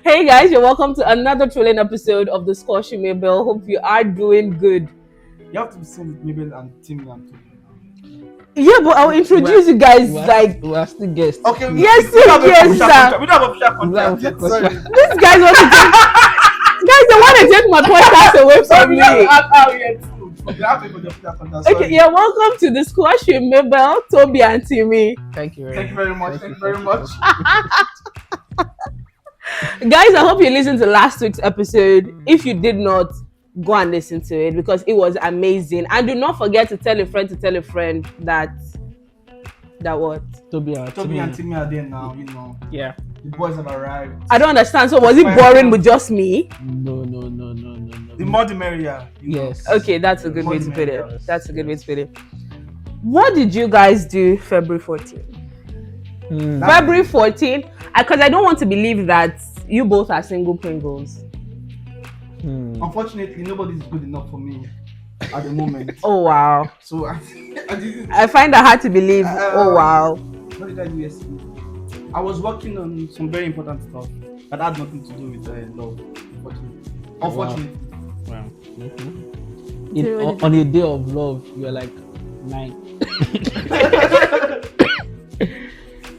Hey guys, you're welcome to another thrilling episode of the Squashy Mabel. Hope you are doing good. You have to be seen with Mabel and Timmy and Tony. Yeah, but I'll introduce you guys we are still guests. Okay, Yes, we don't have yes, official sir. contract. We don't have official contract We yet. don't have Sorry. These guys want to take guys, they want to take my podcast away Sorry, from we me. don't have our yet. We have to go to official contract. Okay, you're welcome to the Squashy Mabel, Toby and Timmy. Thank you Thank you very much. Thank you very much. Guys, I hope you listened to last week's episode. If you did not, go and listen to it because it was amazing. And do not forget to tell a friend that what? Toby and Timmy are there now, you know. Yeah. The boys have arrived. I don't understand. So was it boring with just me? No. The more the merrier. You know. Yes. Okay, that's a good way to put Yes. it. That's a good way to put it. What did you guys do February 14th? February 14th? Because I don't want to believe that you both are single Pringles. Unfortunately, nobody's good enough for me at the moment. Oh, wow. So I didn't. I find that hard to believe. Oh, wow. What did I do yesterday? I was working on some very important stuff that had nothing to do with love. Unfortunately. Wow. On a day of love, you're like 9.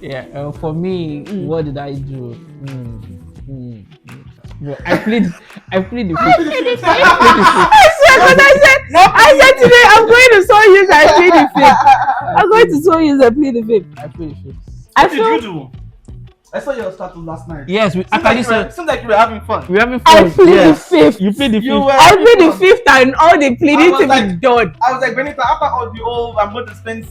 Yeah. For me, what did I do? Well, I played the fifth. I swear, because I said today I'm going to show you guys play the fifth. I'm going to show you guys play the fifth. I played the fifth. What did you do? I saw your status last night. Yes, Seems like you were having fun. we're having I fun. played the fifth. You played the fifth. I played the fifth and all the pleading to be done. I was like, Benita, after all the old, I'm going to spend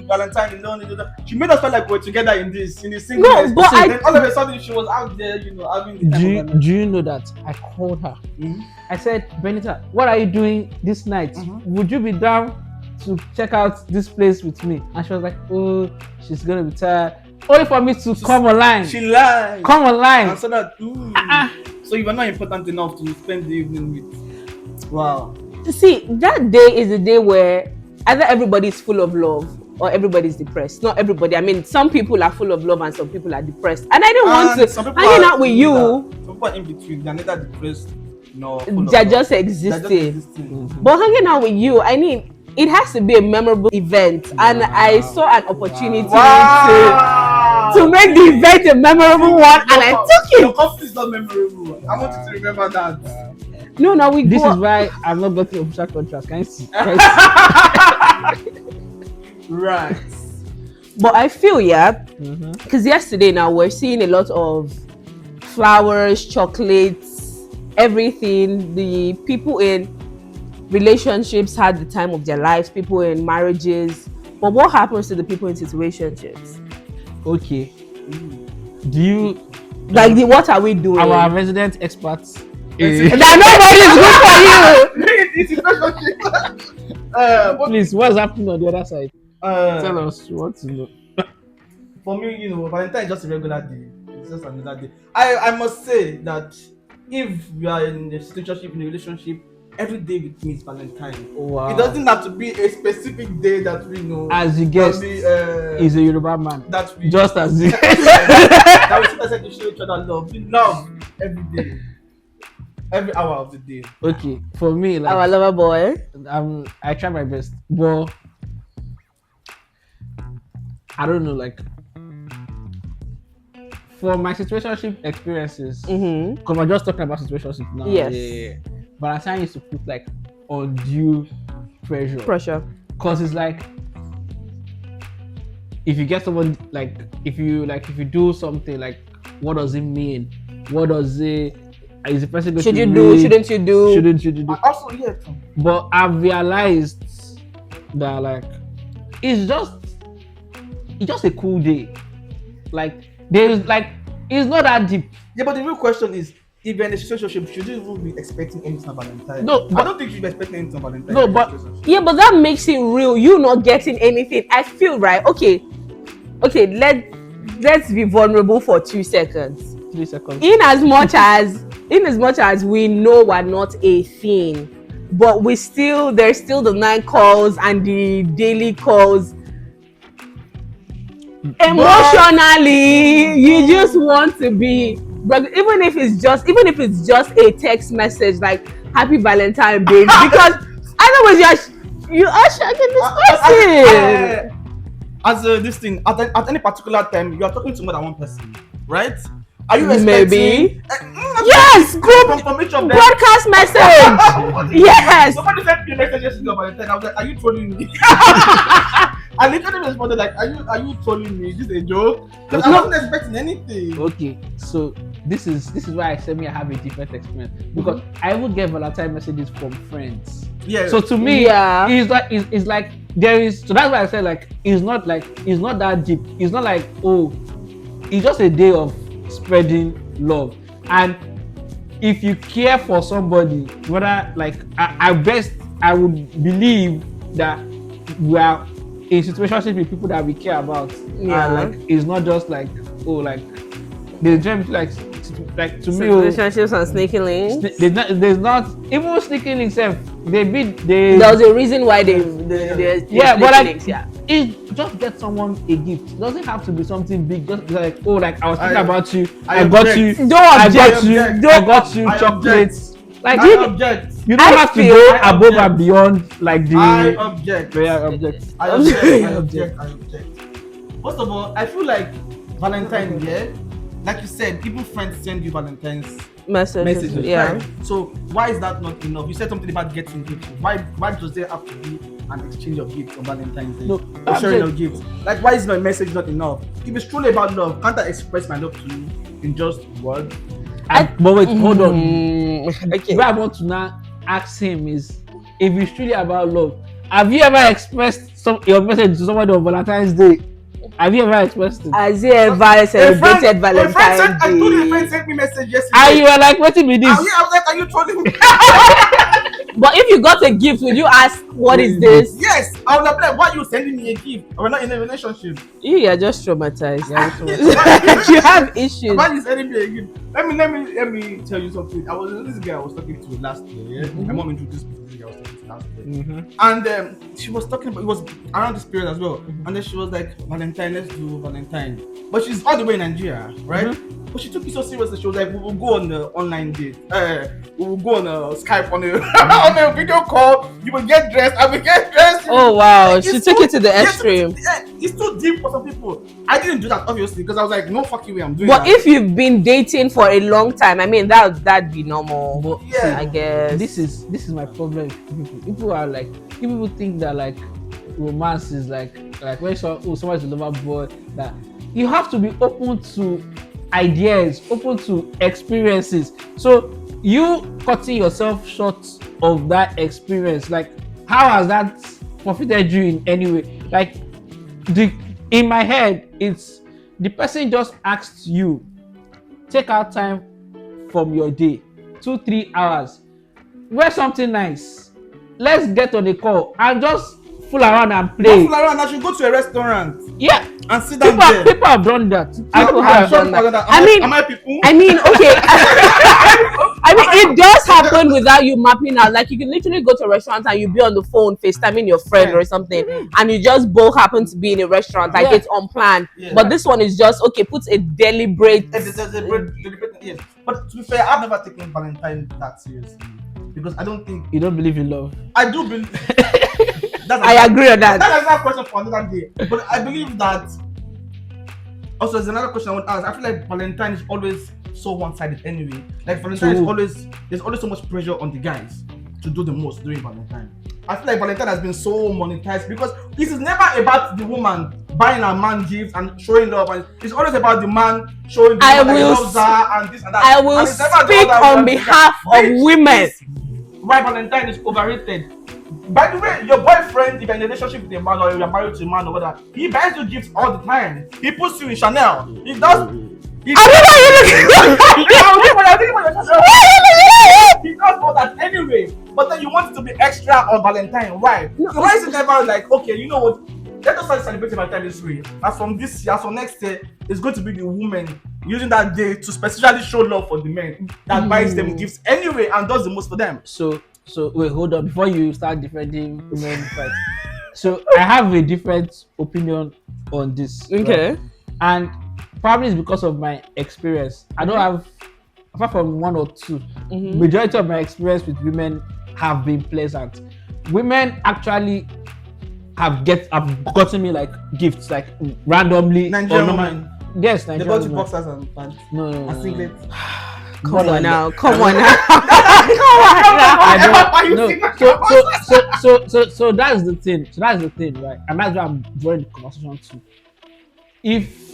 Valentine alone. She made us feel like we're together in the singleness. No, but so then all of a sudden she was out there, you know, having the time of her Do you know that I called her? life. I said, Benita, what are you doing this night? Would you be down to check out this place with me? And she was like, oh, she's gonna be tired. Only for me to come online. She lied. Come online. And so that, so you were not important enough to spend the evening with. Wow. See, that day is a day where either everybody's full of love or everybody's depressed. Not everybody. I mean, some people are full of love and some people are depressed. And I didn't want to hanging out with you. Some people are in between. They're neither depressed nor full of They're love. just They're just existing. existing. But hanging out with you, I mean, it has to be a memorable event. And I saw an opportunity to make the event a memorable one, and I took Your it. company is not memorable. I want you to remember that. No, This go. is why I'm not getting official contract. Can you see? Right. But I feel, because yesterday now we're seeing a lot of flowers, chocolates, everything. The people in relationships had the time of their lives, people in marriages. But what happens to the people in situationships? Okay. Do you Like, what are we doing? our resident experts? That nobody's good for you. Please, what's happening on the other side? Tell us what to know. For me, you know, Valentine is just a regular day. It's just another day. I must say that if we are in a situationship, in a relationship, every day with me is Valentine. Wow. It doesn't have to be a specific day that we know. As you guessed, he's a Yoruba man. That we Just as you. that we sit aside to show each other love. We love every day, every hour of the day. Okay, for me, like Our lover boy. I try my best, but I don't know, like for my situationship experiences, because we're just talking about situationship now. Yes. Yeah. But I'm trying to put like undue pressure. Because it's like if you get someone like if you do something, like what does it mean? What does it is the person going Should to you read? do? Shouldn't you do? Shouldn't you do? Also, yeah. But I've realized that like it's just a cool day. Like there's like it's not that deep. Yeah, but the real question is, if you're in a relationship, should you even be expecting anything on Valentine? No, I don't think you should be expecting anything on Valentine. No, but Yeah, but that makes it real. You not getting anything. I feel right. Okay. Let's be vulnerable for 2 seconds. 3 seconds. In as much as we know we're not a thing, but there's still the 9 calls and the daily calls. emotionally you just want to be, but even if it's just a text message like happy Valentine babe, because otherwise you are shagging this person. As this thing at any particular time, you are talking to more than one person, right? Are you Maybe. expecting? Yes, group From each of them. broadcast message. Yes. Somebody sent me a message yesterday about the I was like, "Are you trolling me?" I literally responded like, "Are you trolling me? Is this a joke?" Because I wasn't expecting anything. Okay, so this is why I said me I have a different experience, because I would get Valentine messages from friends. Yeah. So to me, Yeah. it's like there is. So that's why I said like it's not that deep. It's not like, oh, it's just a day of spreading love. And if you care for somebody, whether like I would believe that we are in situationship with people that we care about. Yeah. And like it's not just like, oh, like there's generally like to me, Relationships and sneaking links. there's not even sneaking links. There was a reason why they yeah, but like links, yeah. It just get someone a gift. It doesn't have to be something big. Just like, oh, like I was thinking about you. I got you. I got you chocolates. Like I object. you don't have to go above and beyond like the. I object. Yeah, object. I object. First of all, I feel like Valentine, yeah, like you said, even friends send you Valentine's messages, yeah. right? So why is that not enough? You said something about getting gifts. Why does there have to be an exchange of gifts on Valentine's Day? No, or sharing of gifts. Like, why is my message not enough? If it's truly about love, can't I express my love to you in just words? But wait, hold on. Okay. What I want to now ask him is, if it's truly about love, have you ever expressed your message to somebody on Valentine's Day? Have you ever expressed it? Has he ever celebrated Valentine's I told you a Day? friend sent me message yesterday. And you were like, what is this? I was like, are you trolling me? But if you got a gift, would you ask, what is this? Yes, I was like, why are you sending me a gift? We're not in a relationship. You are just traumatized. You have issues. Why are you sending me a gift? Let me tell you something. I was this girl I was talking to last year. Yeah? My mom introduced me to this girl I was talking to last year. And she was talking about, it was around this period as well. And then she was like, Valentine, let's do Valentine. But she's all the way in Nigeria, right? But she took it so seriously. She was like, we will go on the online date. We will go on Skype on a on a video call. You will get dressed. I will get dressed. Oh wow, Like, she took it to the extreme. It's too deep for some people. I didn't do that obviously because I was like, no fucking way, I'm doing But that. if you've been dating for a long time, I mean that'd be normal. But Yeah. I guess this is my problem with people. People are like, people think that like romance is like when someone's a lover boy, that you have to be open to ideas, open to experiences. So you cutting yourself short of that experience, like how has that profited you in any way? Like in my head, it's the person just asked you, take out time from your day, 2-3 hours, wear something nice, let's get on a call and just fool around and play. Don't fool around. I should go to a restaurant Yeah, and sit down there. people have done that. People have done that. Am I people? I mean, okay. I mean, it does happen without you mapping out. Like, you can literally go to a restaurant and you be on the phone FaceTiming your friend or something, and you just both happen to be in a restaurant. Like, it's unplanned. Yeah. But this one is just, okay, put a deliberate. Yes. But to be fair, I've never taken Valentine that seriously because I don't think You don't believe in love. I do believe. I agree on that. That's another question for another day. But I believe that. Also, there's another question I want to ask. I feel like Valentine is always so one-sided anyway. Like Valentine is there's always so much pressure on the guys to do the most during Valentine. I feel like Valentine has been so monetized because this is never about the woman buying a man gifts and showing love, and it's always about the man showing the woman that he loves her and this and that. I will speak on behalf of women. Why Valentine is overrated. By the way, your boyfriend, if you're in a relationship with a man or you're married to a man or whatever, he buys you gifts all the time. He puts you in Chanel. He does. He does all that anyway. But then you want it to be extra on Valentine. Why? So why is it never like, okay, you know what? Let us start celebrating Valentine this way. As from this year, as from next year, it's going to be the woman using that day to specifically show love for the men that buys them gifts anyway and does the most for them. So wait, hold on. Before you start defending women fight, So I have a different opinion on this. Okay. Right? And probably it's because of my experience. I don't have, apart from one or two, majority of my experience with women have been pleasant. Women actually have gotten me like gifts, like randomly. Nigerian or normal- women. Yes, They Nigerian got you women. boxers and pants No, no, no, and no. singlets. Come on now. I Why you don't sing know. like So that's the thing. So that's the thing, right? And that's why I'm drawing the conversation to. If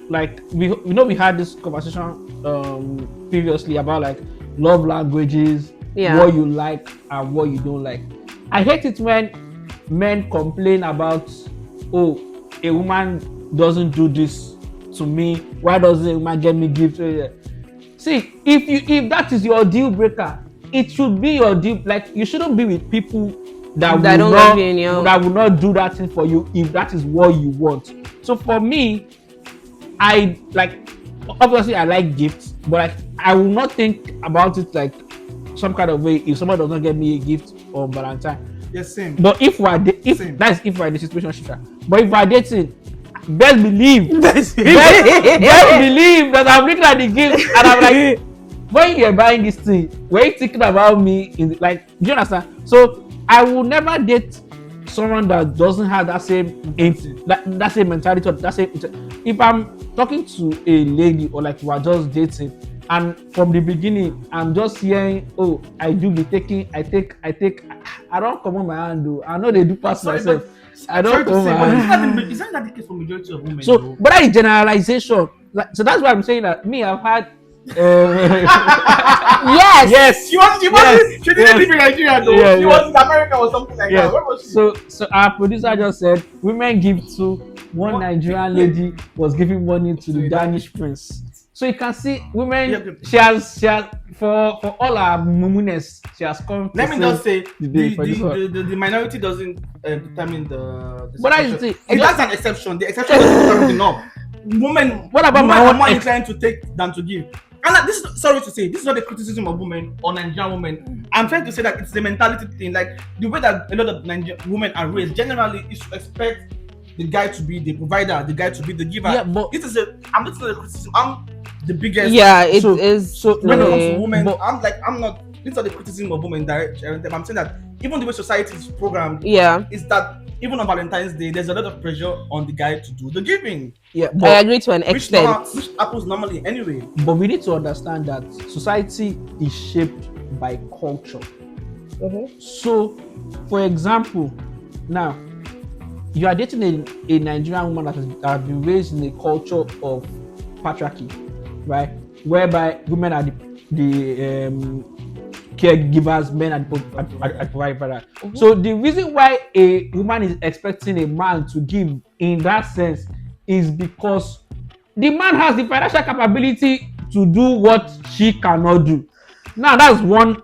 like we had this conversation previously about like love languages, Yeah. what you like and what you don't like. I hate it when men complain about, oh, a woman doesn't do this to me. Why doesn't a woman get me gifts? See, if that is your deal breaker, it should be your deal. Like, you shouldn't be with people that That will don't not love you in your- that will not do that thing for you if that is what you want. So for me, I like, obviously I like gifts, but like I will not think about it like some kind of way if someone does not get me a gift on Valentine. Yes, same. But if we're Same. that's if we're in the situation, but if we're dating, best believe That's best believe that I'm looking at the gift and I'm like, when you're buying this thing, were you thinking about me in like, do you understand? So I will never date someone that doesn't have that same that same mentality or that same. If I'm talking to a lady or like we're just dating, and from the beginning I'm just hearing, oh, I do be taking, I take, I don't come on my hand though. I know they do pass Sorry, myself. I Sorry don't to come say, on but my isn't hand. that the case for majority of women? So, though? but that is generalization. Like, so that's why I'm saying that me, I've had. Yes. Yes. She didn't yes. live in Nigeria though. Yeah, She yeah. was in America or something like Yes. that. Where was she? So our producer just said women give to one Nigerian lady was giving money to the Danish prince. So you can see women. Yeah. She has for all her mummuness, she has come. Let me just say the day for this one. the minority doesn't determine the But that is situation. the thing. That's an exception. The exception doesn't determine the norm. Women, What about women my are own more ex- inclined to take than to give. And like, this is, sorry to say, this is not a criticism of women or Nigerian women. I'm trying to say that it's the mentality thing. Like the way that a lot of Nigerian women are raised generally is to expect the guy to be the provider, the guy to be the giver. Yeah, but this is I'm not a criticism. I'm the biggest. Yeah, it So- is. so When it comes the- to women, but- I'm not. These are the criticism of women direct. I'm saying that even the way society is programmed yeah, is that even on Valentine's Day, there's a lot of pressure on the guy to do the giving, yeah, I but, agree to an extent. which happens normally anyway. but we need to understand that society is shaped by culture. So, for example, now you are dating a Nigerian woman that has been raised in a culture of patriarchy, right? Whereby women are the caregivers, men are the provider. So the reason why a woman is expecting a man to give in that sense is because the man has the financial capability to do what she cannot do. Now that's one.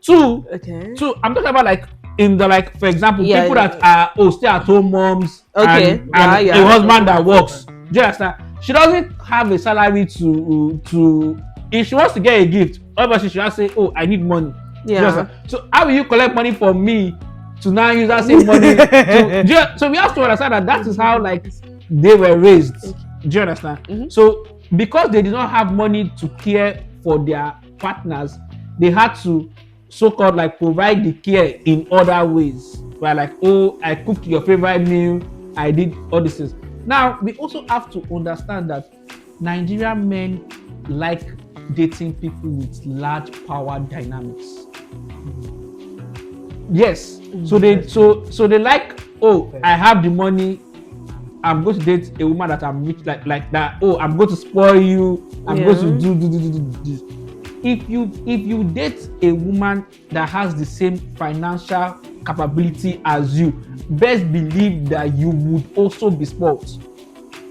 Two, Okay. I'm talking about like in the, like, for example, Yeah, people yeah. that are stay-at-home moms Okay, and yeah. a husband that works. Do you understand? She doesn't have a salary to if she wants to get a gift, obviously she has to say, oh, I need money. Do you Yeah. understand? So how will you collect money from me to now use that same money? So we have to understand that is how like they were raised. Do you understand? So because they did not have money to care for their partners, they had to so-called like provide the care in other ways. Where like, oh, I cooked your favorite meal, I did all these things. Now we also have to understand that Nigerian men like dating people with large power dynamics. Yes. So they like, oh, I have the money, I'm going to date a woman that I'm rich like that. Oh, I'm going to spoil you. I'm going to do this. If you date a woman that has the same financial capability as you, best believe that you would also be spoiled.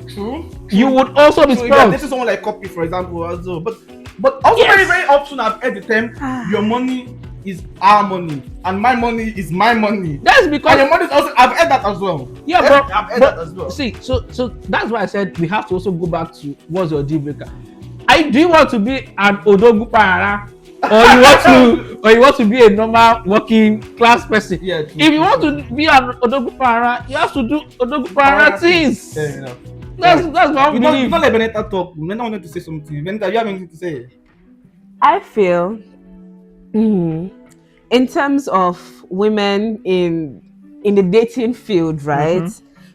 True. You would also be So if you're spoiled. dating someone like Copy, for example, also, but also Yes. very, very often I've heard the term, your money is our money and my money is my money. That's because And your money is also, I've heard that as well. yeah, I've heard that as well. see, so that's why I said we have to also go back to what's your deal breaker. Do you want to be an Odogu Parara? or you want to be a normal working class person. Yeah. If you want to be an Odogu Para, you have to do Odogu Para things. Yeah, you know. That's my You belief. don't let Benita talk. Benita wanted to say something. Benita, you have anything to say? I feel, in terms of women in the dating field, right?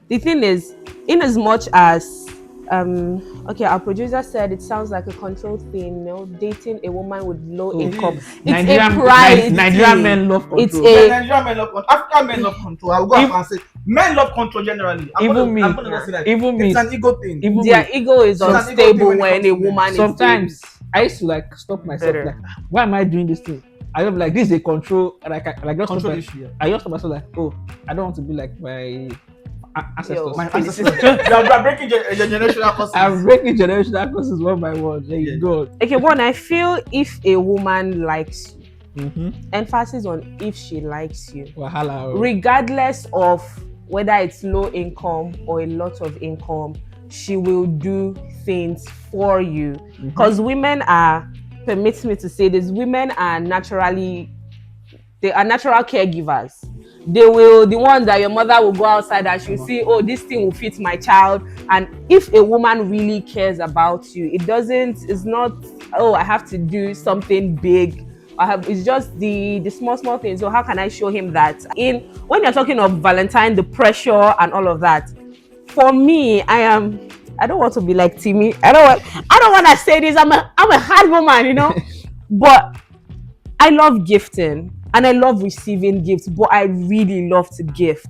The thing is, in as much as okay, our producer said it sounds like a control thing, dating a woman with low income. is. It's a pride. Nigerian men love control. It's Nigerian men love control. African men love control. I'll go and say men love control generally. I'm gonna just say that. It's an ego thing. Their ego is unstable when a woman is sometimes I used to like stop myself, like, why am I doing this thing? I don't like this is a control, and I just Control issue, yeah. I just stop myself like, oh, I don't want to be like my ancestors. My ancestors. You are breaking generational curses. I'm breaking generational curses one by one. There you go. Okay, one, I feel if a woman likes you, emphasis on if she likes you, Wahala. regardless of whether it's low income or a lot of income, she will do things for you. Because women are, permits me to say this, women are natural caregivers. They will, the ones that your mother will go outside and she'll see, oh, this thing will fit my child. And if a woman really cares about you, it's not, oh, I have to do something big. It's just the small things. So how can I show him that? When you're talking of Valentine, the pressure and all of that, for me, I don't want to be like Timmy. I don't want to say this. I'm a hard woman, but I love gifting and I love receiving gifts, but I really love to gift.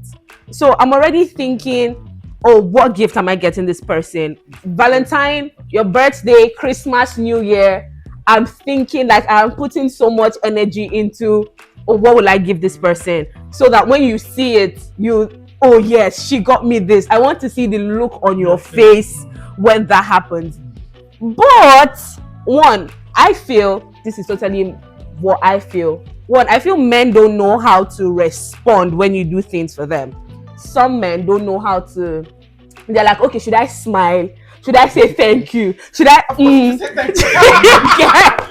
So I'm already thinking, oh, what gift am I getting this person? Valentine, your birthday, Christmas, New Year. I'm thinking like I'm putting so much energy into, oh, what will I give this person? So that when you see it, oh yes, she got me this. I want to see the look on your face when that happens. But one, I feel this is totally what I feel. One, I feel men don't know how to respond when you do things for them. Some men don't know how to. They're like, okay, should I smile? Should I say thank you? Should I? Say thank you.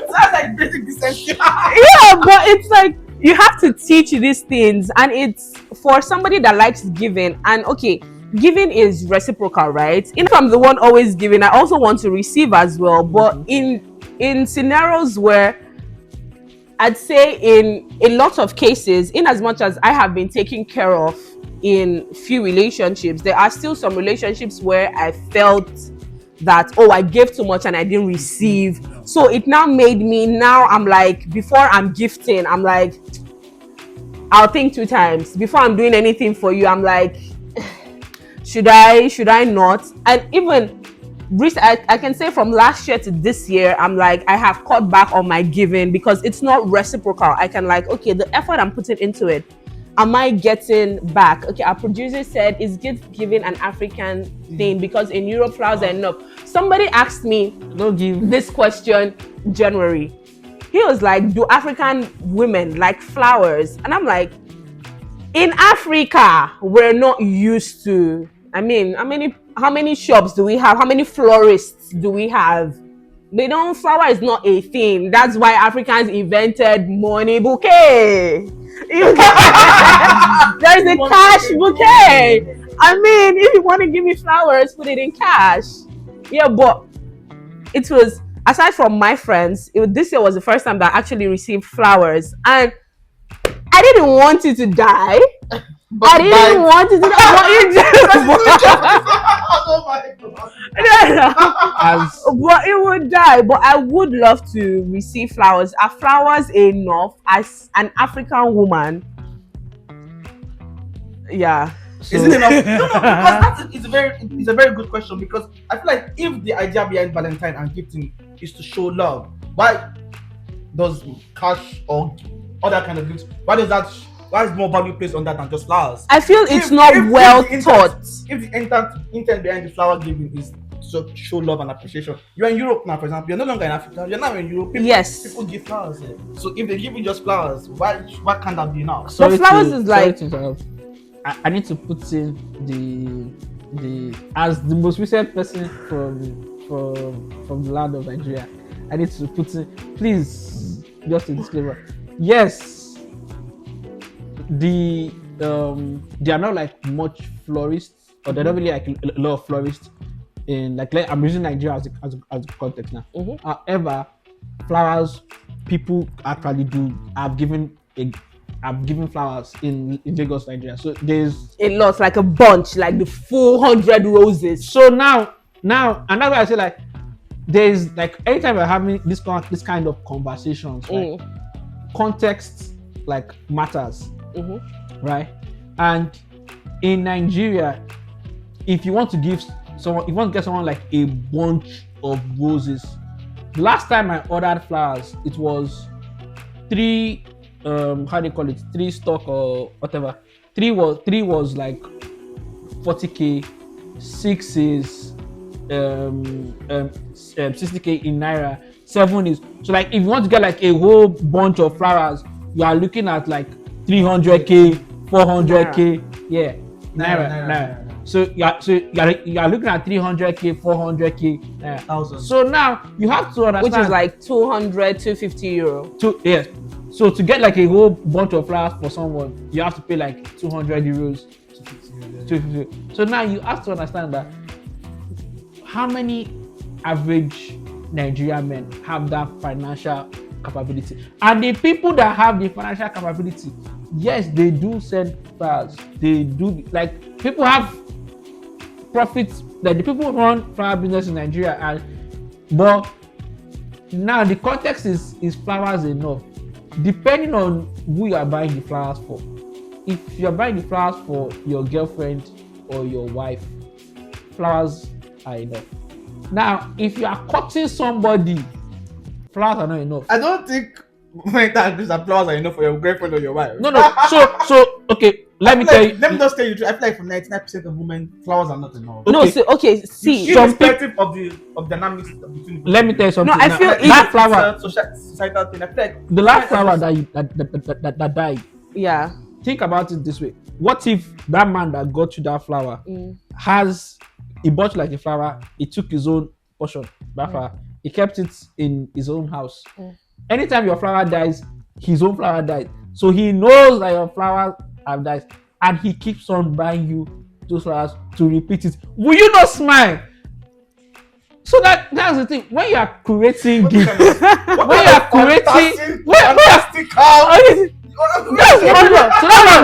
That's like basic decency. Yeah, but it's like you have to teach these things, and it's for somebody that likes giving. And okay, giving is reciprocal, right? If I'm the one always giving, I also want to receive as well. But in scenarios where I'd say in a lot of cases, in as much as I have been taken care of in few relationships, there are still some relationships where I felt that, oh, I gave too much and I didn't receive. So it now made me, now I'm like, before I'm gifting, I'm like, I'll think 2 times. Before I'm doing anything for you, I'm like, should I not? And even I can say from last year to this year, I'm like, I have cut back on my giving because it's not reciprocal. I can like, okay, the effort I'm putting into it, am I getting back? Okay, our producer said, is gift giving an African thing? Because in Europe, flowers are enough. Somebody asked me this question January. He was like, do African women like flowers? And I'm like, in Africa, we're not used to, I mean, how many shops do we have? How many florists do we have? Flower is not a thing. That's why Africans invented money bouquet. There's a cash bouquet. I mean, if you want to give me flowers, put it in cash. Yeah, but it was, aside from my friends, this year was the first time that I actually received flowers. And I didn't want it to die. I didn't want it to die. Oh my God. But it would die. But I would love to receive flowers. Are flowers enough as an African woman? Yeah. Isn't enough? No, because it's a very good question, because I feel like if the idea behind Valentine and gifting is to show love, why does cash or other kind of gifts, why is more value placed on that than just flowers? I feel it's not well thought. If the intent behind the flower giving is to show love and appreciation, you're in Europe now, for example. You're no longer in Africa. You're now in Europe. People give flowers here. So if they give you just flowers, why can't that be enough? So flowers is like, I need to put in the as the most recent person from the land of Nigeria. I need to put in, please, just a disclaimer. Yes, they are not like much florists, or they're not really like a lot of florists in like I'm using Nigeria as a context now. However, flowers people actually do. I've given flowers in Lagos, Nigeria. So there's A lot, like a bunch, like the full 100 roses. so now and that's why I say like there's like anytime we're having this kind of conversations, like context like matters, right? And in Nigeria, if you want to get someone like a bunch of roses, last time I ordered flowers, it was 3 how do you call it, 3 stock or whatever. 3 was like 40k, 6 is 60k in naira, 7 is, so like if you want to get like a whole bunch of flowers, you are looking at like 300k, 400k, yeah, naira. So you are looking at 300k, 400k, Thousand. so now you have to understand, Which is like 200, 250 euro. yes. So to get like a whole bunch of flowers for someone, you have to pay like 200 euros. 250. So now you have to understand that how many average Nigerian men have that financial capability, and the people that have the financial capability, yes, they do send flowers. They do, like, people have profits, like the people who run flower business in Nigeria, and but now the context is flowers enough, depending on who you are buying the flowers for. If you're buying the flowers for your girlfriend or your wife, flowers are enough. Now, if you are courting somebody, flowers are not enough. I don't think these flowers are enough for your girlfriend or your wife. No. So okay, let me just tell you the truth. I feel like for 99% of women, flowers are not enough. Okay. No, see, Irrespective of the dynamics between. Let me tell you something. No, I feel that flower, Societal thing. I feel like the last flower that died. yeah. Think about it this way: what if that man that got you that flower he bought like a flower, he took his own portion, that flower, he kept it in his own house. Anytime your flower dies, his own flower dies. So he knows that your flowers have died, and he keeps on buying you those flowers to repeat it. Will you not smile? So that's the thing. When you are creating gifts, that's what I'm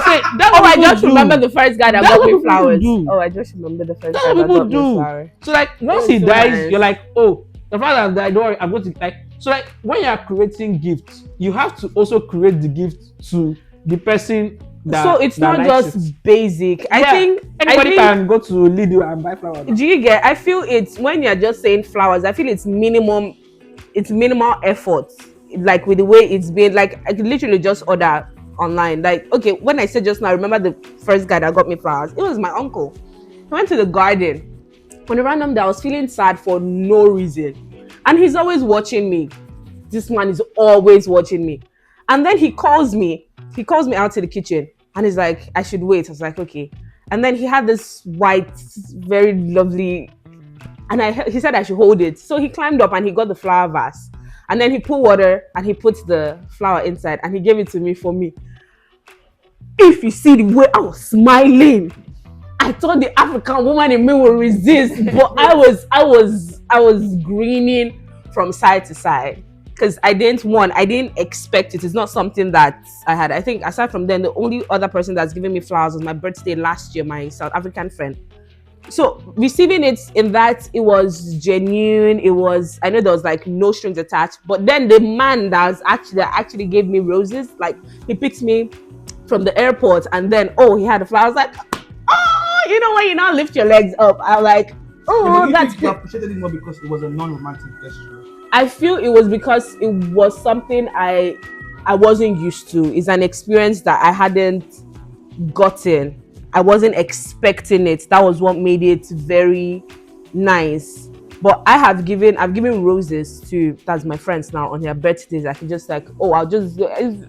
saying. I just remember the first guy that got me flowers. Do. Oh, I just remember the first That's guy what that people got me do. flowers. So like once he so dies, nice. you're like, oh, the father has died. Don't worry, I'm going to like. So like when you are creating gifts, you have to also create the gift to the person. So it's that not likes just it. basic. I think anybody can go to Lidl and buy flowers. Do you get? I feel it's when you're just saying flowers. I feel it's minimum. It's minimal effort. Like with the way it's been. Like I could literally just order online. Like okay, when I said just now, remember the first guy that got me flowers? It was my uncle. He went to the garden. On a random day, I was feeling sad for no reason, and he's always watching me. This man is always watching me, and then he calls me. He calls me out to the kitchen, and he's like, I should wait. I was like, okay. And then he had this white, very lovely, and he said I should hold it. So he climbed up and he got the flower vase. And then he put water and he put the flower inside and he gave it to me for me. If you see the way I was smiling, I thought the African woman in me would resist, but I was grinning from side to side. Because I didn't expect it. It's not something that I had. I think aside from then, the only other person that's given me flowers was my birthday last year, my South African friend. So receiving it in that, it was genuine. I know there was like no strings attached. But then the man that actually gave me roses, like he picked me from the airport and then he had the flowers. Like, you know when you now lift your legs up, I'm like, that's you appreciated it more because it was a non-romantic gesture. I feel it was because it was something I wasn't used to. It's an experience that I hadn't gotten. I wasn't expecting it. That was what made it very nice. But I've given roses to that's my friends now on their birthdays. I can just like, I'll just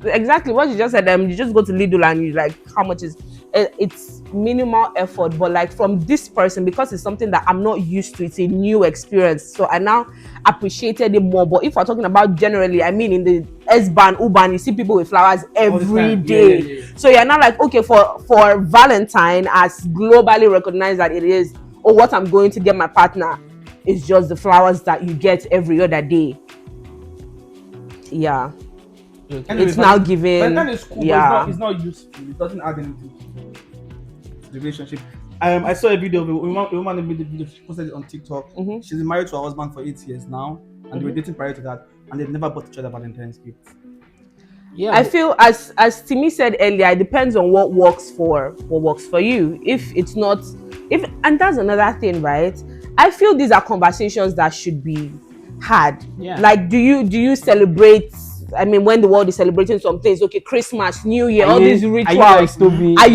exactly what you just said. You just go to Lidl and you like, how much is it's minimal effort, but like from this person, because it's something that I'm not used to, it's a new experience. So I now appreciated it more. But if we're talking about generally, I mean in the S-Bahn, U-Bahn, you see people with flowers every time. day. Yeah. So you're not like, okay, for Valentine, as globally recognized that it is, or what I'm going to get my partner is just the flowers that you get every other day. Yeah. Okay. Anyway, It's now given. Valentine is cool, Yeah. but it's not useful. It doesn't add anything to the relationship. I saw a video of a woman who made the video. She posted it on TikTok. Mhm. She's been married to her husband for 8 years now, and they were dating prior to that, and they've never bought each other Valentine's gifts. Yeah, I feel as Timmy said earlier, it depends on what works for you. If it's not, if and that's another thing, right? I feel these are conversations that should be had. Yeah. Like, do you celebrate? I mean, when the world is celebrating some things, okay, Christmas, New Year, all these rituals. Are you like Toby? Are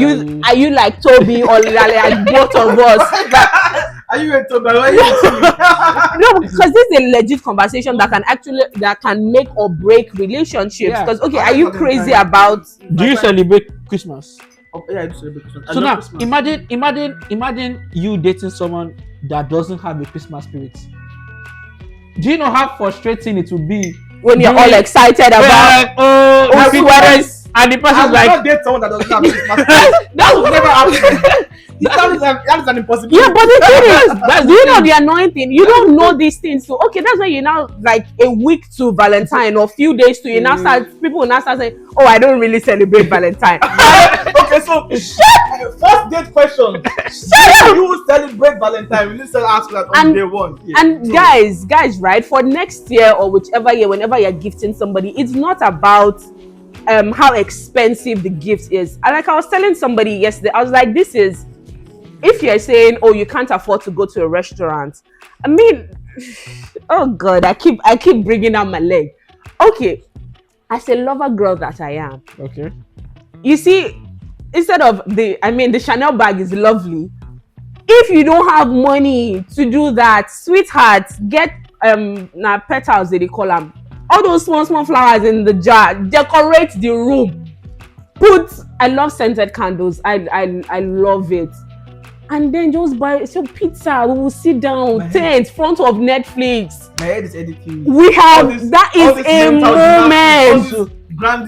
you like Toby or like both of us? Like, Are you a Toby? Why are you no, because this is a legit conversation that can make or break relationships. Yeah. Because okay, I are you like crazy Valentine. about? Do you celebrate Christmas? Oh, yeah, I do celebrate Christmas. I So love now, Christmas. imagine you dating someone that doesn't have a Christmas spirit. Do you know how frustrating it would be When you're all excited We're about like, oh, Oh, sweaters, and the I person's will like, not date someone that doesn't have Christmas. That will never happen. That is an impossibility. yeah, but the thing is, do you know the annoying thing? You don't know these things, so okay, that's why you now like a week to Valentine or few days to you now start. People will now start saying, "Oh, I don't really celebrate Valentine." Okay, so first date question. Do you celebrate Valentine? We need to ask that on And- day one. Yeah. And So, guys, right? For next year or whichever year, whenever you're gifting somebody, it's not about how expensive the gift is. And like I was telling somebody yesterday, I was like, this is, if you're saying, oh, you can't afford to go to a restaurant. I mean, oh God, I keep bringing out my leg. Okay, as a lover girl that I am, okay, you see, instead of the Chanel bag is lovely. If you don't have money to do that, sweetheart, get petals they call them. All those small flowers in the jar. Decorate the room. I love scented candles. I love it. And then just buy some pizza. We will sit down, My tent, front of Netflix. my head is editing. We have that is a moment.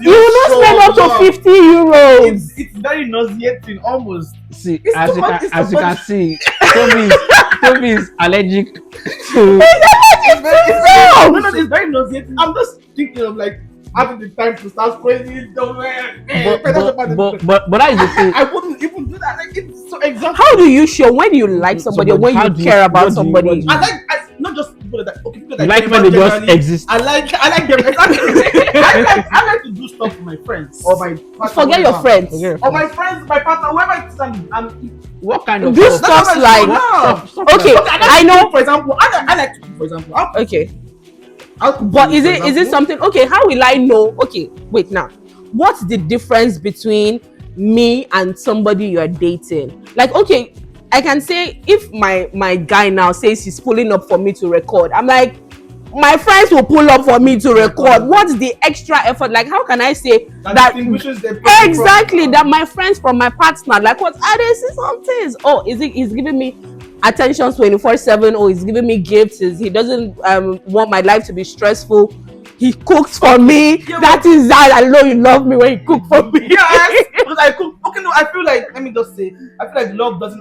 You will not spend up to 50 euros. It's very nauseating, almost. see, It's as too you much, can it's as too you can much. see, Toby is allergic to. It's very nauseating. I'm just thinking of like having the time to start crazy. But that is the thing. I wouldn't even do that. Like, it's so exhausting. How do you show when you like somebody or when How you do you- care what about do you- somebody? what do you- I not just people that people that You like care when they about just generally. exist. I like them. Exactly. I like to do stuff for my friends or my partner, Forget your whoever. friends. Okay. Or my friends, my partner, whoever it is. I'm What kind of This stuff? stuff's like okay. I know. For example, I like to cook. For example, Okay, I'll cook but for you, is for it example. something? Okay, how will I know? Okay, wait now. What's the difference between me and somebody you're dating? Like, okay, I can say if my guy now says he's pulling up for me to record, I'm like, my friends will pull up for me to record. What's the extra effort? Like, how can I say that distinguishes them exactly that my friends from my partner? Like, what are they see some things? Oh, he's giving me attention 24/7, or he's giving me gifts, he doesn't want my life to be stressful, he cooks for me. Yeah, That is that I know you love me when you cook for me. Yes, because I cook. Okay, no, I feel like, let me just say, I feel like love does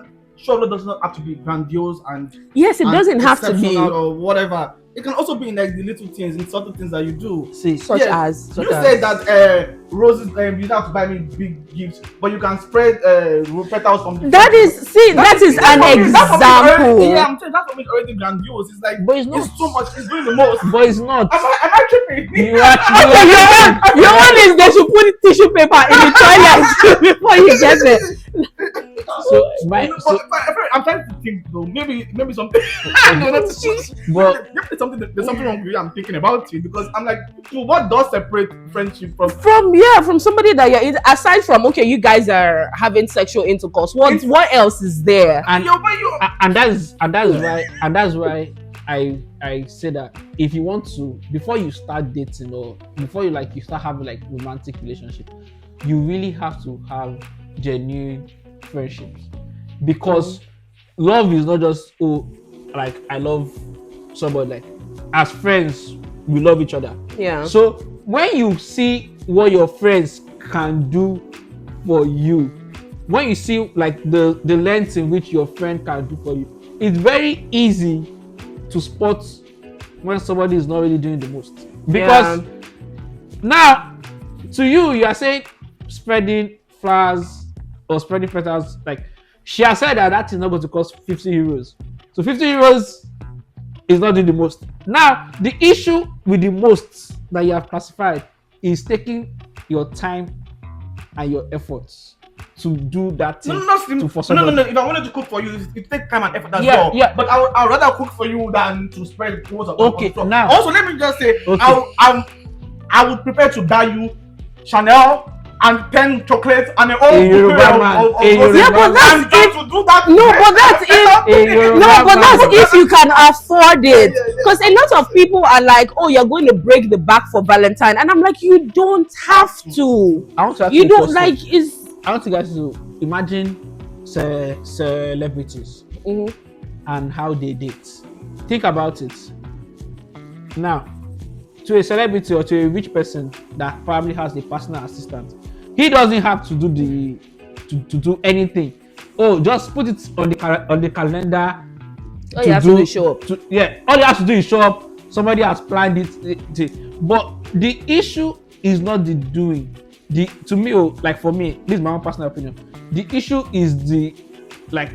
not have to be grandiose and Yes, it and doesn't have to be exceptional or whatever. It can also be in like the little things, in subtle things that you do. See, such Yeah, as You said that roses, you don't have to buy me big gifts, but you can spread petals from the that is an example. Yeah, I'm saying that for me is already grandiose. It's like, But it's not. it's too much. It's doing the most. But it's not. Am I tripping? You are. Okay, your one is they should put tissue paper in the toilet before you get it. So my You know, so, but I'm trying to think though. Maybe something. No, but there's something wrong with you. I'm thinking about it because I'm like, so what does separate friendship from? From somebody that you're aside from, okay, you guys are having sexual intercourse, what else is there? and Yo, that's why I say that if you want to, before you start dating or before you start having like romantic relationship, you really have to have genuine friendships, because love is not just like I love somebody. Like as friends we love each other, Yeah. so when you see what your friends can do for you, when you see like the length in which your friend can do for you, it's very easy to spot when somebody is not really doing the most. Because now, to you are saying spreading flowers or spreading petals, like she has said that is not going to cost 50 euros. So 50 euros is not doing the most. Now, the issue with the most that you have classified is taking your time and your efforts to do that thing. No. If I wanted to cook for you, it takes time and effort as Yeah, well. yeah. But I'd rather cook for you than to spread towards. Okay, now. Also, let me just say, Okay. I would prepare to buy you Chanel and 10 chocolates and a whole A Yoruba bouquet man. of A roses. Yoruba man. And just to do that. No, but that's if Yoruba but that's man. if you can afford it. Yeah. Because a lot of people are like, "Oh, you're going to break the back for Valentine," and I'm like, "You don't have to. I want to ask You a don't question. like is." I want you guys to imagine celebrities and how they date. Think about it. Now, to a celebrity or to a rich person that probably has a personal assistant, he doesn't have to do to do anything. Oh, just put it on the calendar. All you have to do is show up. All you have to do is show up. Somebody has planned it. But the issue is not the doing. To me, like for me, this is my own personal opinion. The issue is the, like,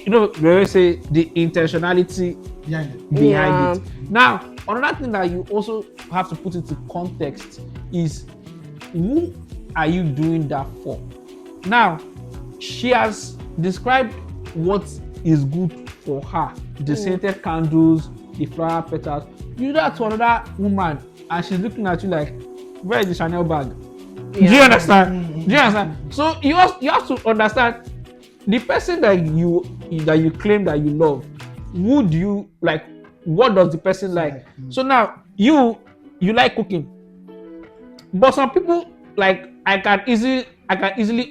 we always say the intentionality behind it. Now, another thing that you also have to put into context is, who are you doing that for? Now, she has described what is good for her: the scented candles, the flower petals. You do that to another woman, and she's looking at you like, "Where is the Chanel bag?" Do you understand? Do you understand? So you have to understand the person that you claim that you love. Who do you like? What does the person like? So now you like cooking, but some people, like, I can easily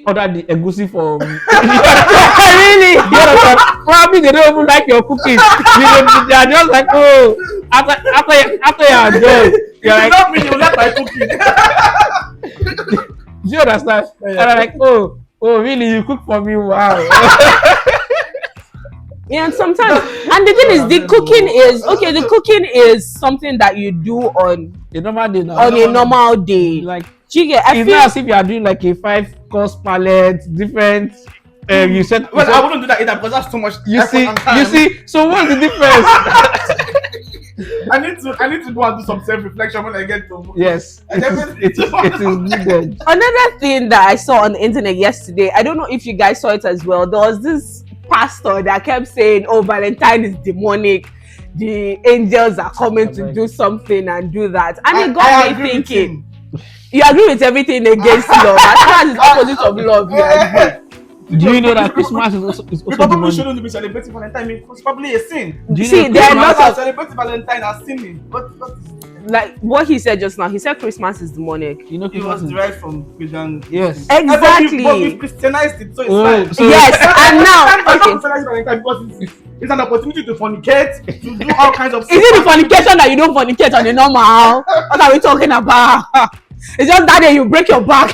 order the egusi from. Really? You understand? Probably they don't even like your cooking. They are just like, oh, after you are done, you're like, not mean you like my cooking. do you understand? And I'm like, oh, really? You cook for me? Wow. Yeah, and sometimes, and the thing is, the cooking is something that you do on A normal day now. a normal day. Like, Do you get? I it's feel not as if you are doing like a 5-course palette, different. You said. Well, I wouldn't do that either because that's too much. You effort see. and time. You see. So what's the difference? I need to go and do some self-reflection when I get to. Yes, it is needed. Another thing that I saw on the internet yesterday, I don't know if you guys saw it as well. There was this pastor that kept saying, "Oh, Valentine is demonic. The angels are coming to do something and do that," and it got me thinking. You agree with everything against love? As far as it's opposite of love, you agree. Do you know that Christmas is also We probably demonic? shouldn't be celebrating Valentine. It's probably a sin. Do you See, know there are Christmas- lots of, celebrating Valentine as sinning. What is like what he said just now. He said Christmas is demonic. You know it was Christmas is derived from Christian. Yes. Exactly. But we've Christianized it, so it's Oh, fine. so- Yes, and now, I'm not okay. Christianizing Valentine because it's an opportunity to fornicate, to do all kinds of. Is it the fornication that you don't fornicate on the normal? What are we talking about? It's just that day you break your back.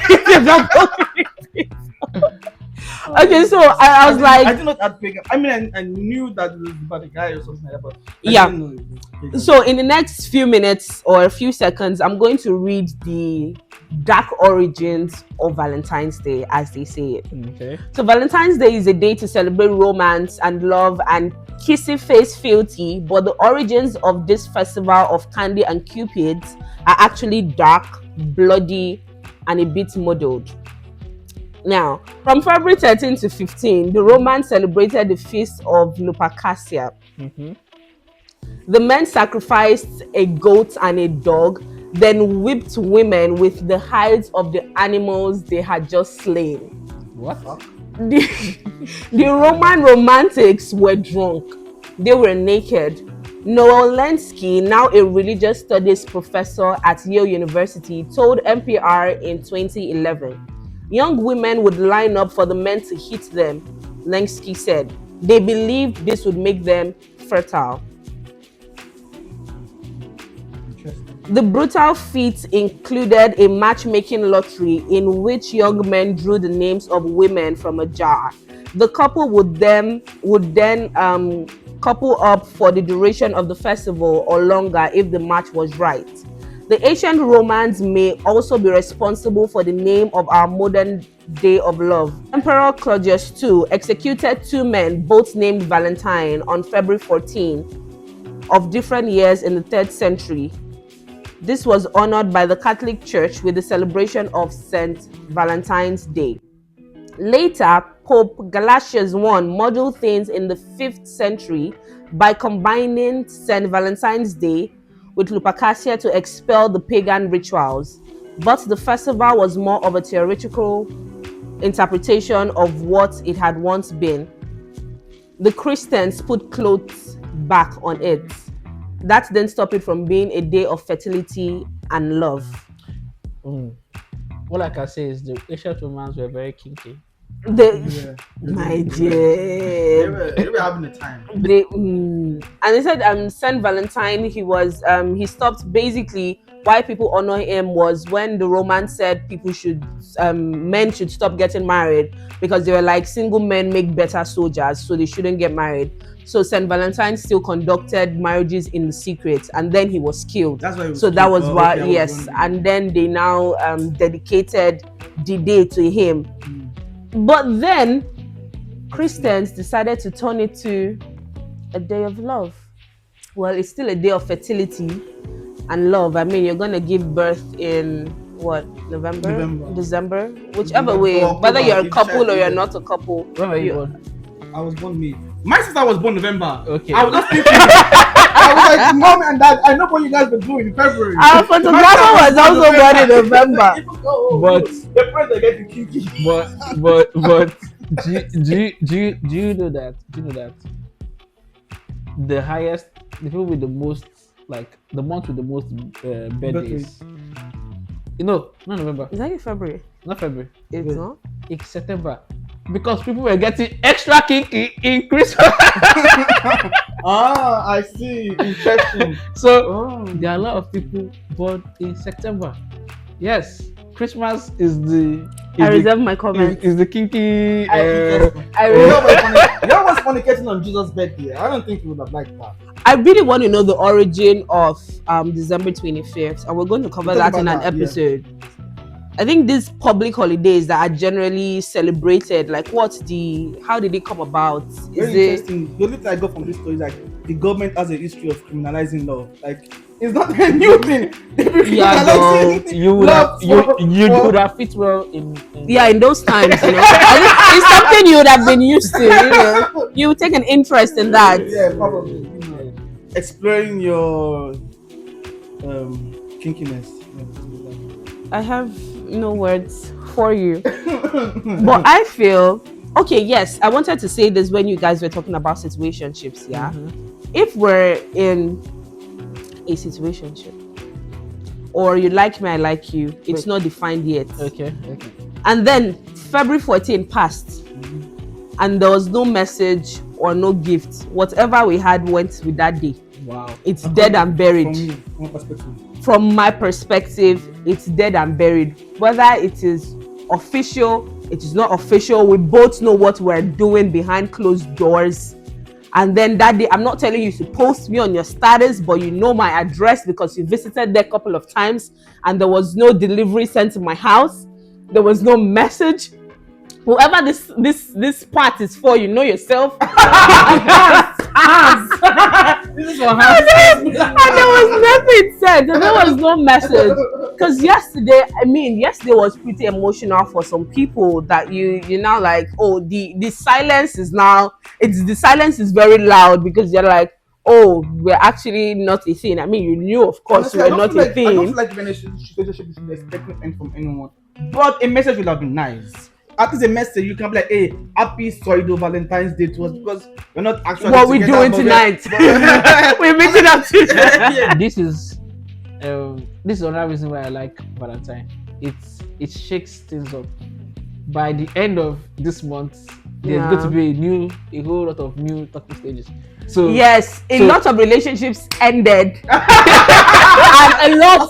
Okay, so I was I like, did not add pagan. I mean, I knew that it was about the guy or something like that, but I Yeah. didn't know it was pagan. so in the next few minutes or a few seconds, I'm going to read the dark origins of Valentine's Day, as they say it. Okay. So Valentine's Day is a day to celebrate romance and love and kissy face fealty, but the origins of this festival of candy and cupids are actually dark, bloody, and a bit muddled. Now, from February 13 to 15, the Romans celebrated the feast of Lupercalia. The men sacrificed a goat and a dog, then whipped women with the hides of the animals they had just slain. What? The Roman romantics were drunk. They were naked. Noel Lenski, now a religious studies professor at Yale University, told NPR in 2011, young women would line up for the men to hit them. Lenski said they believed this would make them fertile. The brutal feat included a matchmaking lottery in which young men drew the names of women from a jar. The couple would then couple up for the duration of the festival or longer if the match was right. The ancient Romans may also be responsible for the name of our modern day of love. Emperor Claudius II executed two men, both named Valentine, on February 14 of different years in the 3rd century. This was honored by the Catholic Church with the celebration of St. Valentine's Day. Later, Pope Galatius I modeled things in the 5th century by combining St. Valentine's Day with Lupercalia to expel the pagan rituals, but the festival was more of a theoretical interpretation of what it had once been. The Christians put clothes back on it. That didn't stop it from being a day of fertility and love. What I can say is the ancient Romans were very kinky. My They dear. were having a time. And they said Saint Valentine, he stopped. Basically why people honor him was when the Romans said men should stop getting married because they were like, single men make better soldiers, so they shouldn't get married. So Saint Valentine still conducted marriages in secret, and then he was killed. That's why he was So that killed. was Oh, why, okay, I was yes. wondering. And then they now dedicated the day to him. But then Christians decided to turn it to a day of love. Well, it's still a day of fertility and love. I mean, you're going to give birth in what, November? December? Whichever November, way, October, whether you're a give couple child, or you're yeah. not a couple. When were you born? I was born May. My sister was born November. Okay. I was just thinking. I was like, Mom and Dad, I know what you guys were doing in February. Our photographer was also born in November. But- the friends are getting kinky. But do you know that? Do you know that the people with the most, like the month with the most birthdays? You know, not November, Is that in February? not February. It's not. It's September. Because people were getting extra kinky in Christmas. Ah, I see. Interesting. So there are a lot of people born in September. Yes, Christmas is the I reserve my comment. is the kinky. I You know reserve. what's fornicating on Jesus' birthday? I don't think you would have liked that. I really want to know the origin of December 25th, and we're going to cover We'll talk that in an about that, yeah. episode. I think these public holidays that are generally celebrated, like how did it come about? Very interesting. The only thing I got from this story is like the government has a history of criminalizing love. Like it's not a new thing. They've been Yeah, no, criminalizing you would love have for- you for- would have fit well in Yeah, in those times, you know, I think it's something you would have been used to. You know, you would take an interest in that. Yeah, probably. Exploring your kinkiness. I have no words for you, but I feel okay. Yes, I wanted to say this when you guys were talking about situationships. Yeah, if we're in a situationship, or you like me, I like you, it's not defined yet. Okay. And then February 14 passed, and there was no message or no gift. Whatever we had went with that day. Wow. It's dead and buried. From my perspective. From my perspective, it's dead and buried. Whether it is official, it is not official, we both know what we're doing behind closed doors. And then that day, I'm not telling you to post me on your status, but you know my address because you visited there a couple of times and there was no delivery sent to my house. There was no message. Whoever this part is for, you know yourself. This is what And there was nothing said. There was no message. Because yesterday was pretty emotional for some people that you now like, oh, the silence is now, the silence is very loud because you're like, oh, we're actually not a thing. I mean, you knew, of course, Honestly, we're not a I don't thing. feel like the relationship is expecting end from anyone. But a message would have been nice. At least a message you can be like, hey, happy Soido Valentine's Day to us because we're not actually What we together, doing but tonight? We're meeting up tonight. Yeah. This is another reason why I like Valentine. It shakes things up. By the end of this month, there's Yeah. going to be a whole lot of new talking stages. So yes, a so- lot of relationships ended, and a lot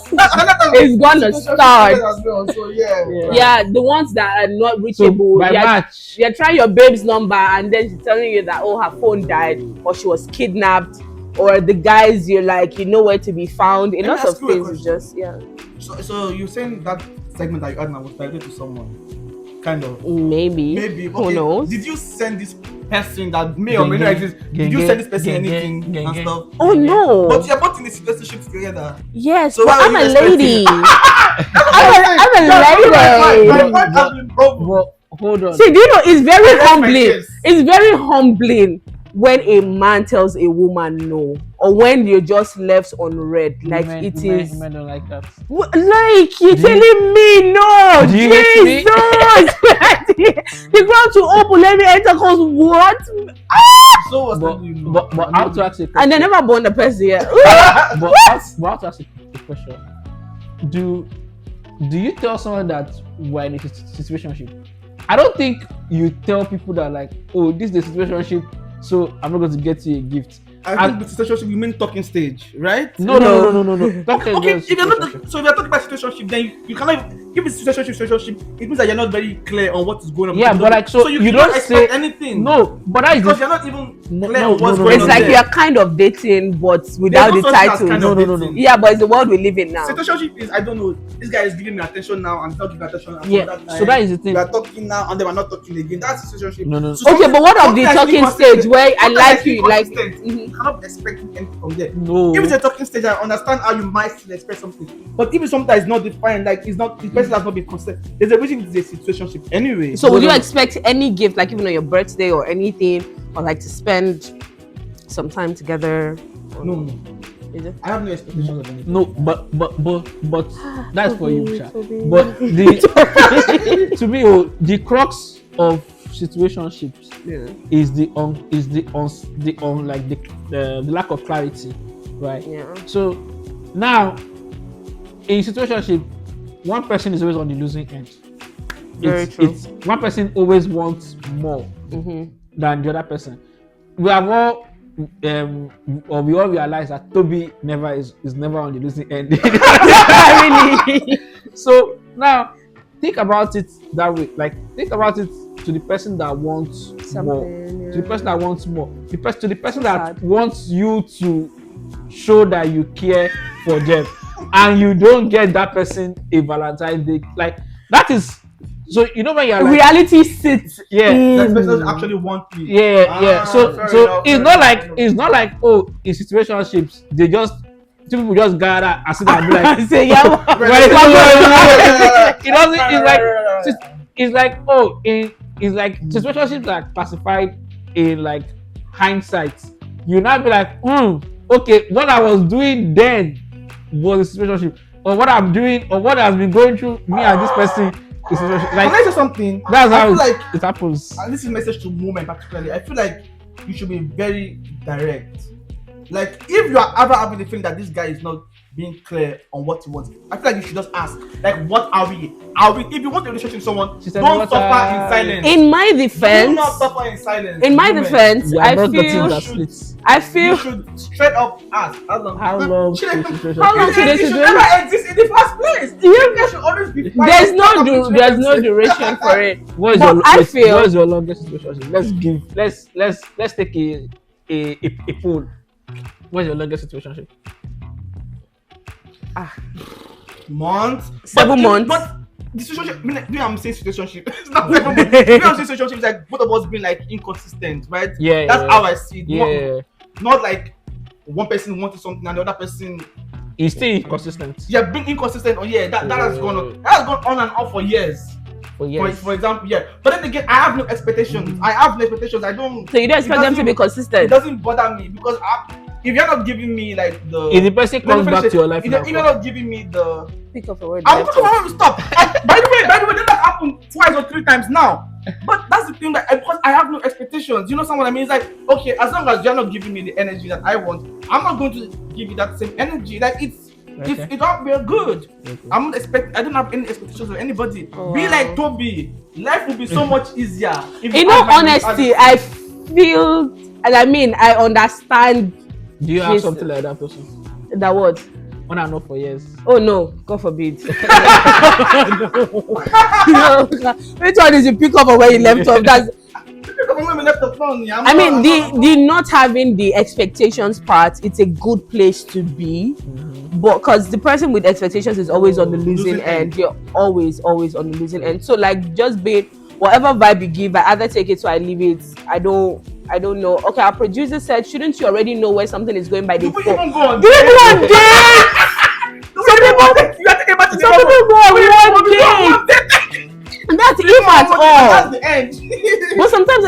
is gonna start. As well, so yeah. Yeah, the ones that are not So reachable. by March, You're trying your babe's number, and then she's telling you that her phone died, or she was kidnapped, or the guys you're like, you know where to be found. A Let me lot of ask you a things is question. just So you're saying that segment that you had now was directed to someone, kind of. maybe. Maybe. Who Okay. knows? Did you send this person that may or may not exist? Did you send this person anything and stuff? Oh no. But you're both in a relationship together. Yes, So but why I'm are a you expecting- lady. I'm a lady. My point has been proven. but hold on. See, do you know it's very I rest my humbling. case. It's very humbling when a man tells a woman no, or when you're just left on red. Like Women don't like that. Like you're Do you- telling me no, Do you hate me? Jesus. The ground to open, let me enter. Cause what? So what's But that you know? but how to ask a question? And they never born the person yet. But how to ask a question? Do you tell someone that we're in a situationship? I don't think you tell people that like, oh, this is the situationship, so I'm not going to get you a gift. I think with situationship you mean talking stage, right? No. Talking Okay, is if you're not situationship. so if you're talking about situationship, then you cannot. If it's situationship, it means that you're not very clear on what is going on. Yeah, but like so you cannot don't expect say anything. No, but that is because the- you're not even No, clear no, on what's no, going It's on. like there. you're kind of dating, but without the There's no such thing as title. kind No, of no, no, dating. no. Yeah, but it's the world we live in now. Situationship is I don't know. This guy is giving me attention now and not giving attention. At Yeah, that time. so that is the thing. We are talking now and then we're not talking again. That's situationship. No. So Okay, but what of the something that's talking inconsistent- stage where I something like that's you, like inconsistent, you cannot expect anything from there. No. If it's a talking stage, I understand how you might still expect something. But if it's something that is not defined, like it's not the person has not been consent, there's a reason it's a situationship anyway. So would you No. expect any gift, like even on your birthday or anything, or like to spend some time together? Or No, Is it? I have no expectations of anything. No, but that's for you, Sha. Toby. But the to me, the crux of situationships Yeah. is the lack of clarity, right? Yeah. So now in situationship, one person is always on the losing end. Very true. It's one person always wants more Mm-hmm. than the other person. We have all or we all realize that Toby never is never on the losing end. Really? So now think about it that way. Like think about it to the person that wants more. Something, To the person that wants more. To the person So that sad. wants you to show that you care for them, and you don't get that person a Valentine Day. Like that is so you know when you're like Reality sits. yeah. That person doesn't actually want me. Yeah. So fair so enough, it's fair not enough, like fair it's not like oh in situationships they just two people just gather and sit and be like Say yeah. it doesn't it's like it's like oh it's like situationships are classified in like hindsight. You now be like okay what I was doing then was a situationship or what I'm doing or what has been going through me and this person is a situationship. Can I Like say something? that's I how feel it, like it happens. and this is a message to women particularly. I feel like you should be very direct. Like if you are ever having the feeling that this guy is not being clear on what he wants, I feel like you should just ask, like, what are we? Are we? If you want a relationship with someone, She said, don't "What suffer are in silence. In my Do defense, not suffer in silence. in my women. defense, You are I not getting feel, that should- split. I You feel. should straight up ask. How long? How long Should should I- situation How long take? should It this should situation- never exist in the first place. There should always be. There's no duration for it. What is But your I feel- what is your longest situation? Let's take a poll. What is your longest situation? Months. 7 months. But the situationship. Me, I'm saying situationship. It's not 7 months. Me, I'm saying situationship is like both of us being like inconsistent, right? Yeah, That's yeah. how I see it. Yeah, Not like one person wanted something and the other person. it's still inconsistent. Yeah, being inconsistent. Oh yeah, that has gone on. Yeah. That has gone on and off for years. For years. For example, yeah. But then again, I have no expectations. I have no expectations. I don't. So you don't expect them to be It consistent. doesn't bother me because if you're not giving me like the. If the person Let me comes finish back it. to your life if now, you're not giving me the. Pick up a word. I'm talking about to stop. By the way, that happened twice or 3 times now. But that's the thing that because I have no expectations. You know, someone I mean, it's like okay, as long as you're not giving me the energy that I want, I'm not going to give you that same energy. Like it's Okay. it all we're good. Okay. I don't have any expectations of anybody. Oh, Be wow. like Toby. Life will be so much easier. If In you all have my honesty, mentality. And I mean, I understand Do you have Yes. something like that also? that word. When I know for years. Oh no, God forbid. No. Which one is you pick up or where you left off? That's I mean the not having the expectations part, it's a good place to be. But because the person with expectations is always on the losing end, you're always on the losing end. So like just be whatever vibe you give, I either take it or I leave it. I don't know. Okay, our producer said, shouldn't you already know where something is going by the You even go on Do you go on date? Some people go on one date. And that's if at all. That's the end. But sometimes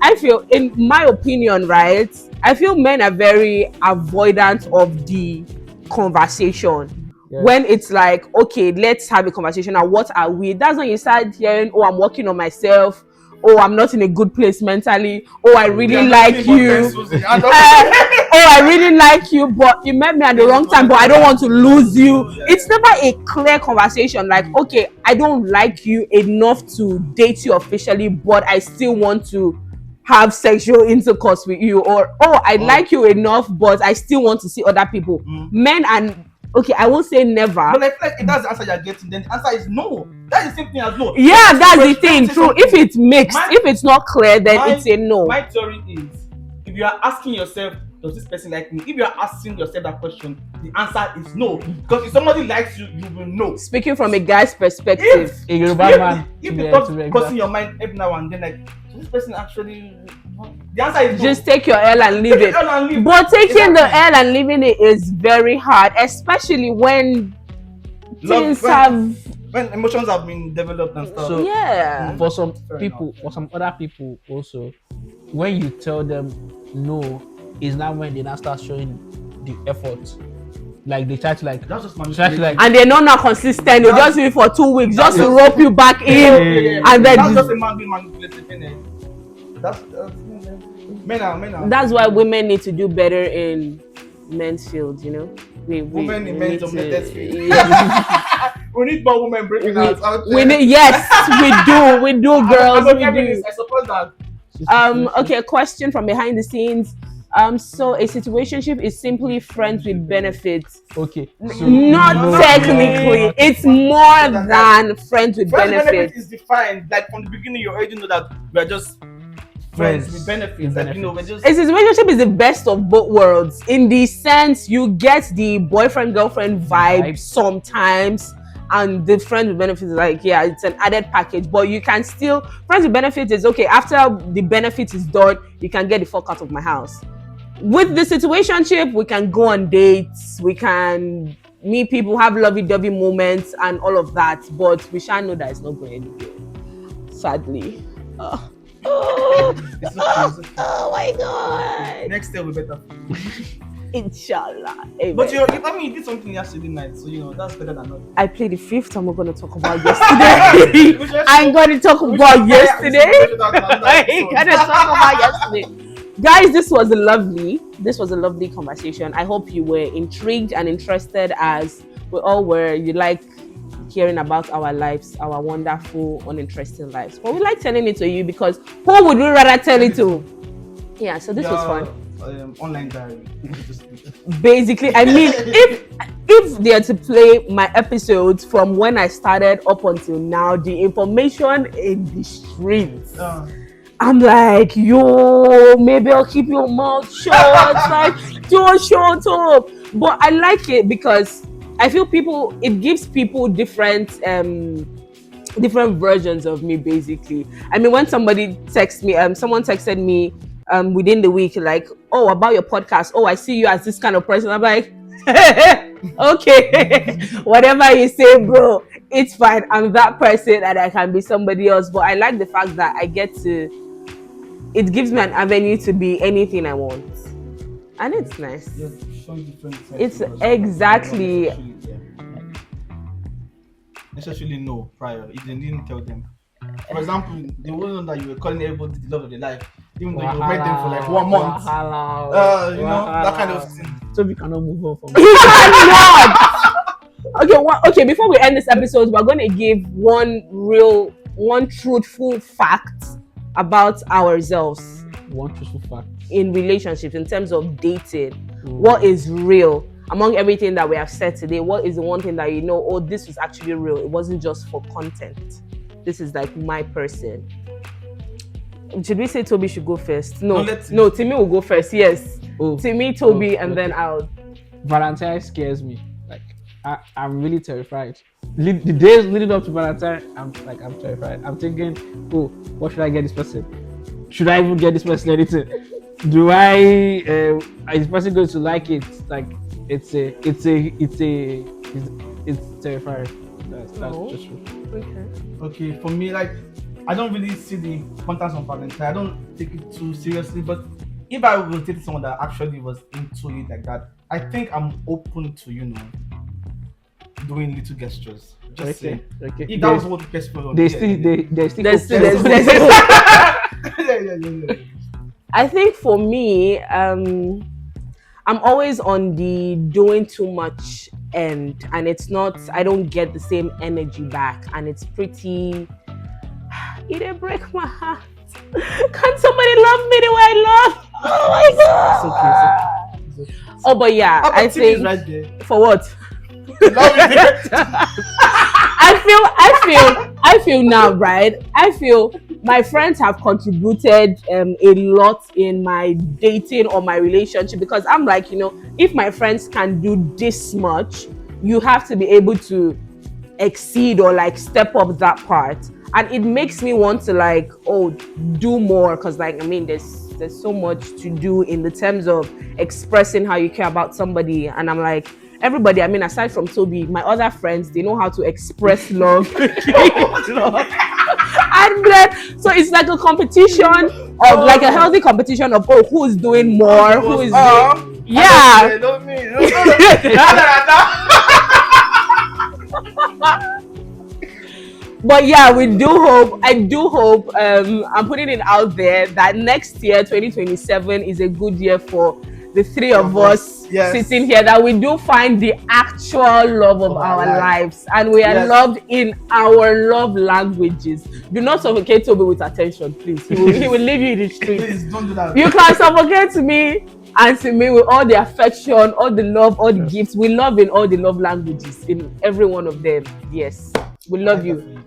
I feel, in my opinion, right? I feel men are very avoidant of the conversation. Yeah. When it's like, okay, let's have a conversation. Now, what are we? That's when you start hearing, oh, I'm working on myself. Oh, I'm not in a good place mentally. Oh, I really like you. Oh, I really like you, but you met me at the wrong time, but I don't want to lose you. It's never a clear conversation. Like, okay, I don't like you enough to date you officially, but I still want to have sexual intercourse with you. Or, oh, I like you enough, but I still want to see other people. Men and okay, I won't say never. But I feel like if that's the answer you're getting, then the answer is no. That's the same thing as no. Yeah, that's the thing. True. If it's mixed, if it's not clear, then it's a no. My theory is, if you are asking yourself, does this person like me? If you are asking yourself that question, the answer is no. Because if somebody likes you, you will know. Speaking from a guy's perspective, A Yoruba man. If the thought crossing your mind every now and then, like, does this person actually? The answer is no. just take your L and leave it. But taking the L and leaving it is very hard, especially when when emotions have been developed and stuff. So yeah. for some Fair people, enough. for some other people also, when you tell them no, is now when they now start showing the effort. Like they try to like That's just try to like And they're not consistent. They'll just do it for 2 weeks just to rope you back in, and then that's just a man being manipulative. That's men are. that's why women need to do better in men's fields. You know, Women in we men's need to- dominated field. Yeah. We need more women breaking out there. We need, yes, we do, girls, I'm a we feminist, do. I support that. Okay, a question from behind the scenes. So a situationship is simply friends with benefits. okay. So Not no, technically, no, it's more than friends with Friends with benefit benefits. is defined. Like from the beginning, you already know that we are just friends with benefits. Like, you know, we're just. A situationship is the best of both worlds. In the sense, you get the boyfriend girlfriend vibe sometimes, and the friends with benefits is like, yeah, it's an added package. But you can still, friends with benefits is okay. After the benefit is done, you can get the fuck out of my house. With the situationship, we can go on dates, we can meet people, have lovey-dovey moments, and all of that. But we shall know that it's not going anywhere. Sadly. Oh It's okay. my god. Next day we better. Inshallah. Amen. But you did something yesterday night, so you know that's better than nothing. I played the fifth. I'm not going to talk about yesterday. I'm going to talk about yesterday. I'm going to talk about yesterday. Guys, this was a lovely conversation. I hope you were intrigued and interested as we all were. You like hearing about our lives, our wonderful, uninteresting lives. But we like telling it to you because who would we rather tell it to? Yeah, so this was fun. Online diary. Basically, I mean, if they are to play my episodes from when I started up until now, the information in the streets, I'm like, yo, maybe I'll keep your mouth shut. Like, don't shut up. But I like it because I feel it gives people different versions of me, basically. I mean, when somebody texts me, someone texted me within the week, like, oh, about your podcast. Oh, I see you as this kind of person. I'm like, okay, whatever you say, bro, it's fine. I'm that person and I can be somebody else. But I like the fact that it gives me an avenue to be anything I want. And it's nice. It's exactly. Necessarily no prior if they didn't tell them. For example, they wouldn't know that you were calling everybody the love of their life, even though you met them for like 1 month. You know, that kind of thing. So we cannot move on from You cannot. Okay. Before we end this episode, we're going to give one truthful fact about ourselves. One truthful fact. in relationships, in terms of dating, Ooh. what is real among everything that we have said today? What is the one thing that you know, oh, this was actually real, it wasn't just for content, this is like my person? Should we say Toby should go first? No, Timmy will go first. Yes. Timmy, Toby, and then I'll. Valentine scares me. Like I'm really terrified. The days leading up to Valentine, I'm terrified. I'm thinking, oh, what should I get this person? Should I even get this person anything? Do I? Is this person going to like it? Like it's terrifying. That's just true. Okay, for me, like, I don't really see the importance of Valentine. I don't take it too seriously. But if I was dating someone that actually was into it like that, I think I'm open to, doing little gestures. Just say, if that was what the person was. I think for me, I'm always on the doing too much end, and it's not. I don't get the same energy back, and it's pretty. It didn't break my heart. Can somebody love me the way I love? Oh my god! It's okay. Oh, but yeah, I think right there. For what? I I feel now, right? I feel my friends have contributed a lot in my dating or my relationship, because I'm like, if my friends can do this much, you have to be able to exceed or like step up that part. And it makes me want to like, do more, because like, I mean, there's so much to do in the terms of expressing how you care about somebody. And I'm like, everybody, I mean, aside from Toby, my other friends, they know how to express love. And then, so it's like a competition of like a healthy competition of who's doing more, who is doing, yeah. But yeah, I do hope, I'm putting it out there that next year, 2027, is a good year for the three of us sitting here, that we do find the actual love of our lives, and we are loved in our love languages. Do not suffocate Toby with attention, please. He will leave you in the street. Please don't do that. You can suffocate me and to me with all the affection, all the love, all the gifts. We love in all the love languages, in every one of them. Yes, we love you.